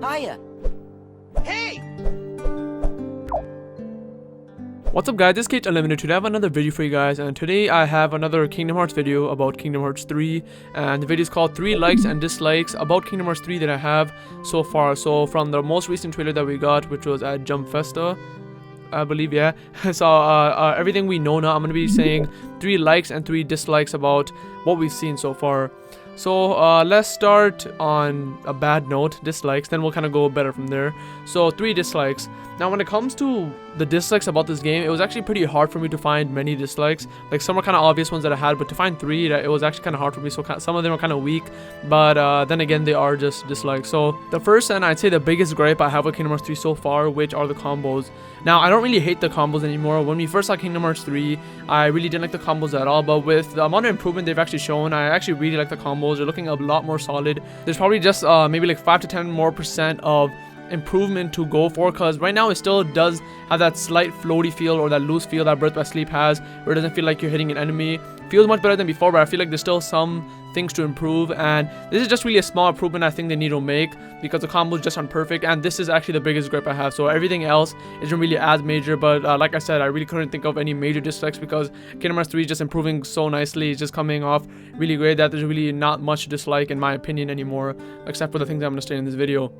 Hiya. Hey! What's up guys, this is KhUnlimited. Today I have another video for you guys, and today I have another Kingdom Hearts video about Kingdom Hearts 3, and the video is called 3 likes and dislikes about Kingdom Hearts 3 that I have so far. So from the most recent trailer that we got, which was at Jump Festa, I believe, yeah. So everything we know now, I'm gonna be saying 3 likes and 3 dislikes about what we've seen so far. So let's start on a bad note, dislikes, then we'll kind of go better from there. So 3 dislikes. Now when it comes to the dislikes about this game, it was actually pretty hard for me to find many dislikes. Like some were kind of obvious ones that I had, but to find 3, it was actually kind of hard for me. So some of them are kind of weak, but then again, they are just dislikes. So the first, and I'd say the biggest gripe I have with Kingdom Hearts 3 so far, which are the combos. Now I don't really hate the combos anymore. When we first saw Kingdom Hearts 3, I really didn't like the combos at all, but with the amount of improvement they've actually shown, I actually really like the combos. They're looking a lot more solid. There's probably just maybe like 5 to 10 more % of improvement to go for, because right now it still does have that slight floaty feel or that loose feel that Birth by Sleep has, where it doesn't feel like you're hitting an enemy. Feels much better than before, but I feel like there's still some things to improve, and this is just really a small improvement I think they need to make, because the combos just aren't perfect, and this is actually the biggest gripe I have. So everything else isn't really as major, but like I said, I really couldn't think of any major dislikes because Kingdom Hearts 3 is just improving so nicely. It's just coming off really great that there's really not much dislike in my opinion anymore, except for the things I'm going to say in this video.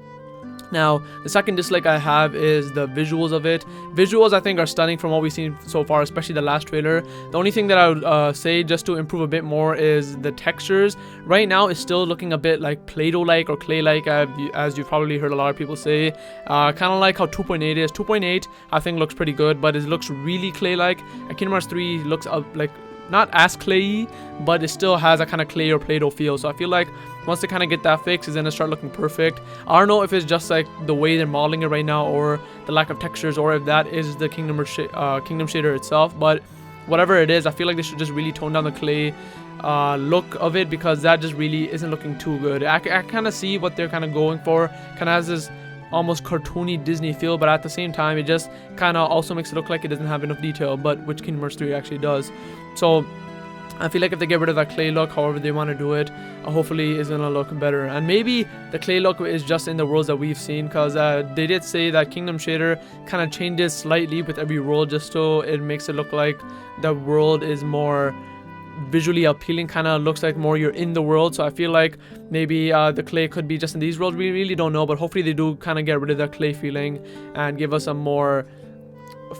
Now, the second dislike I have is the visuals of it. Visuals, I think, are stunning from what we've seen so far, especially the last trailer. The only thing that I would say just to improve a bit more is the textures. Right now, it's still looking a bit like Play-Doh-like or clay-like, as you've probably heard a lot of people say. Kind of like how 2.8 is. 2.8, I think, looks pretty good, but it looks really clay-like. And Kingdom Hearts 3 looks like not as clayey, but it still has a kind of clay or Play-Doh feel. So I feel like once they kind of get that fixed, it's gonna start looking perfect. I don't know if it's just like the way they're modeling it right now, or the lack of textures, or if that is the Kingdom shader itself. But whatever it is, I feel like they should just really tone down the clay look of it, because that just really isn't looking too good. I kind of see what they're kind of going for. Kind of has this almost cartoony Disney feel, but at the same time, it just kind of also makes it look like it doesn't have enough detail, but which Kingdom Hearts 3 actually does. So I feel like if they get rid of that clay look, however they want to do it, hopefully it's gonna look better. And maybe the clay look is just in the worlds that we've seen, because they did say that Kingdom shader kind of changes slightly with every world, just so it makes it look like the world is more visually appealing, kind of looks like more you're in the world. So I feel like maybe the clay could be just in these worlds. We really don't know, but hopefully they do kind of get rid of that clay feeling and give us a more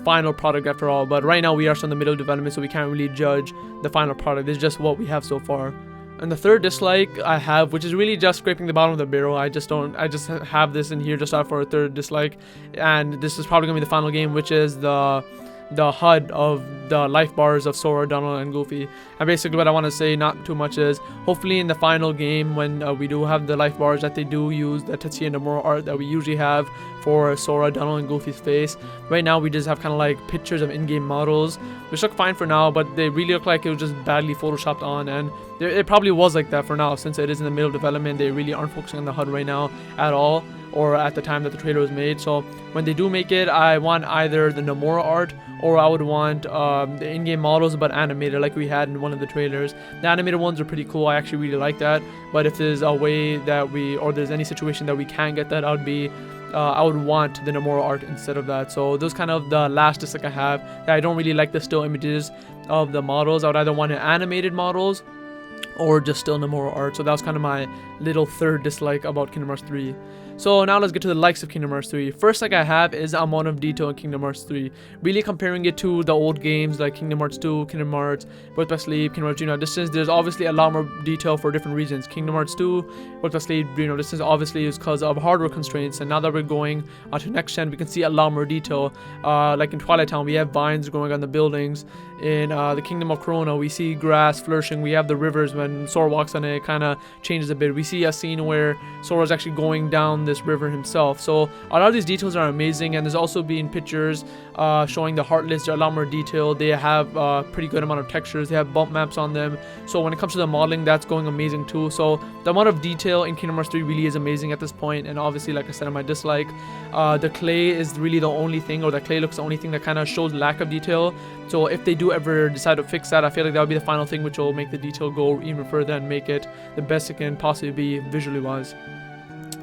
final product after all. But right now we are still in the middle of development, so we can't really judge the final product. It's just what we have so far. And the third dislike I have, which is really just scraping the bottom of the barrel, I just have this in here just out for a third dislike, and this is probably gonna be the final game, which is the HUD of the life bars of Sora, Donald, and Goofy. And basically what I want to say, not too much, is hopefully in the final game, when we do have the life bars, that they do use the Tetsuya Nomura art that we usually have for Sora, Donald, and Goofy's face. Right now we just have kind of like pictures of in-game models, which look fine for now, but they really look like it was just badly photoshopped on, and it probably was like that for now, since it is in the middle of development. They really aren't focusing on the HUD right now at all, or at the time that the trailer was made. So when they do make it, I want either the Nomura art, or I would want the in-game models but animated, like we had in one of the trailers. The animated ones are pretty cool. I actually really like that. But if there's a way that or there's any situation that we can get that, I would want the Nomura art instead of that. So those kind of the last dislike I have. That I don't really like the still images of the models. I would either want animated models or just still Nomura art. So that was kind of my little third dislike about Kingdom Hearts 3. So now let's get to the likes of Kingdom Hearts 3. First like I have is the amount of detail in Kingdom Hearts 3. Really comparing it to the old games like Kingdom Hearts 2, Kingdom Hearts Birth by Sleep, Kingdom Hearts Dream Drop Distance, there's obviously a lot more detail for different reasons. Kingdom Hearts 2, Birth by Sleep, Dream Drop Distance obviously is because of hardware constraints, and now that we're going to next gen, we can see a lot more detail. Like in Twilight Town, we have vines growing on the buildings. In the Kingdom of Corona, we see grass flourishing. We have the rivers. When Sora walks on it kind of changes a bit. We see a scene where Sora's actually going down this river himself. So a lot of these details are amazing, and there's also been pictures showing the Heartless. They're a lot more detailed. They have a pretty good amount of textures. They have bump maps on them. So when it comes to the modeling, that's going amazing too. So the amount of detail in Kingdom Hearts 3 really is amazing at this point. And obviously, like I said in my dislike, the clay is really the only thing, or the clay looks the only thing that kind of shows lack of detail. So if they do ever decide to fix that, I feel like that would be the final thing, which will make the detail go even further and make it the best it can possibly be visually wise.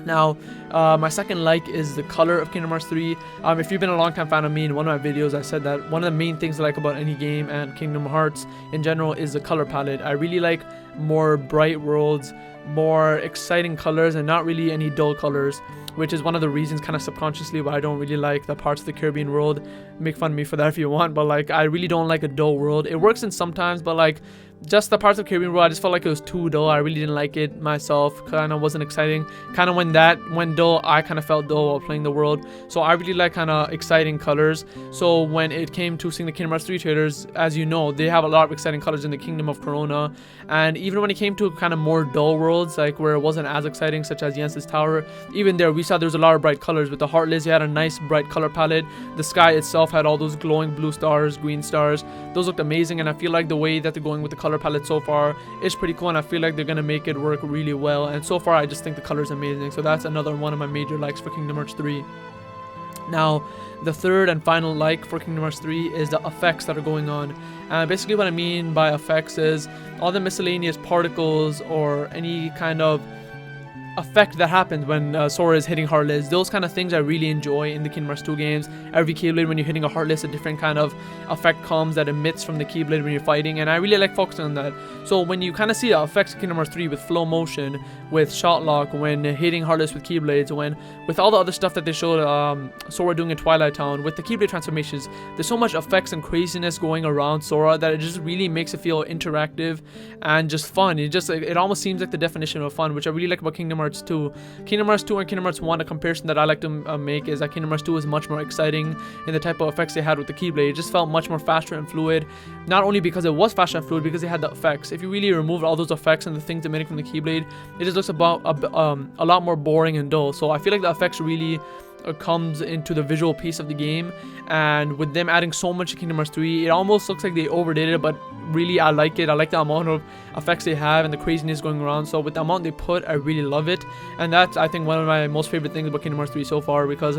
Now, my second like is the color of Kingdom Hearts 3. If you've been a long time fan of me, in one of my videos I said that one of the main things I like about any game and Kingdom Hearts in general is the color palette. I really like more bright worlds, more exciting colors, and not really any dull colors, which is one of the reasons kind of subconsciously why I don't really like the parts of the Caribbean world. Make fun of me for that if you want, but like I really don't like a dull world. It works in sometimes, but like just the parts of Caribbean world, I just felt like it was too dull. I really didn't like it myself. Kind of wasn't exciting. Kind of when that went dull, I kind of felt dull while playing the world. So I really like kind of exciting colors. So when it came to seeing the Kingdom Hearts 3 trailers, as you know, they have a lot of exciting colors in the Kingdom of Corona. And even when it came to kind of more dull worlds, like where it wasn't as exciting, such as Yen's Tower, even there we saw there was a lot of bright colors. With the Heartless, you had a nice bright color palette. The sky itself had all those glowing blue stars, green stars. Those looked amazing, and I feel like the way that they're going with the color palette so far is pretty cool, and I feel like they're gonna make it work really well. And so far I just think the color is amazing, so that's another one of my major likes for Kingdom Hearts 3. Now, the third and final like for Kingdom Hearts 3 is the effects that are going on. Basically what I mean by effects is all the miscellaneous particles or any kind of effect that happens when Sora is hitting Heartless. Those kind of things I really enjoy in the Kingdom Hearts 2 games. Every Keyblade, when you're hitting a Heartless, a different kind of effect comes that emits from the Keyblade when you're fighting, and I really like focusing on that. So when you kind of see the effects of Kingdom Hearts 3 with flow motion, with shot lock, when hitting Heartless with Keyblades, with all the other stuff that they showed Sora doing in Twilight Town, with the Keyblade transformations, there's so much effects and craziness going around Sora that it just really makes it feel interactive and just fun. It almost seems like the definition of fun, which I really like about Kingdom Hearts 2. Kingdom Hearts 2 and Kingdom Hearts 1, a comparison that I like to make is that Kingdom Hearts 2 is much more exciting in the type of effects they had with the Keyblade. It just felt much more faster and fluid, not only because it was faster and fluid, because they had the effects. If you really removed all those effects and the things emitting from the Keyblade, it just looks about a lot more boring and dull. So I feel like the effects really comes into the visual piece of the game, and with them adding so much to Kingdom Hearts 3, it almost looks like they overdid it, but really I like it. I like the amount of effects they have and the craziness going around. So with the amount they put, I really love it, and that's, I think, one of my most favorite things about Kingdom Hearts 3 so far, because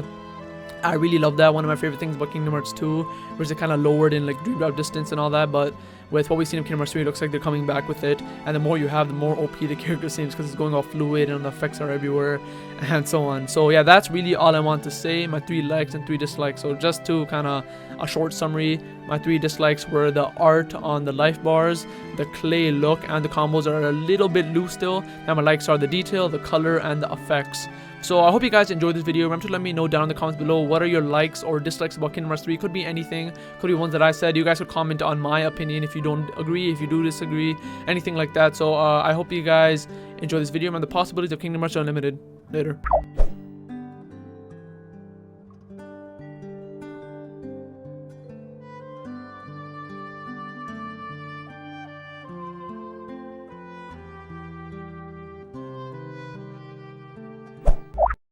I really love that. One of my favorite things about Kingdom Hearts 2 was it kind of lowered in like Dream Drop distance and all that, but with what we've seen in Kingdom Hearts 3, it looks like they're coming back with it, and the more you have, the more OP the character seems, because it's going all fluid and the effects are everywhere and so on. So yeah, that's really all I want to say, my 3 likes and 3 dislikes. So just to kind of a short summary, my 3 dislikes were the art on the life bars, the clay look, and the combos are a little bit loose still. And my likes are the detail, the color, and the effects. So I hope you guys enjoyed this video. Remember to let me know down in the comments below what are your likes or dislikes about Kingdom Hearts 3. Could be anything, could be ones that I said. You guys could comment on my opinion if you don't agree, if you do disagree, anything like that. So I hope you guys enjoy this video and the possibilities of Kingdom Hearts Unlimited. Later.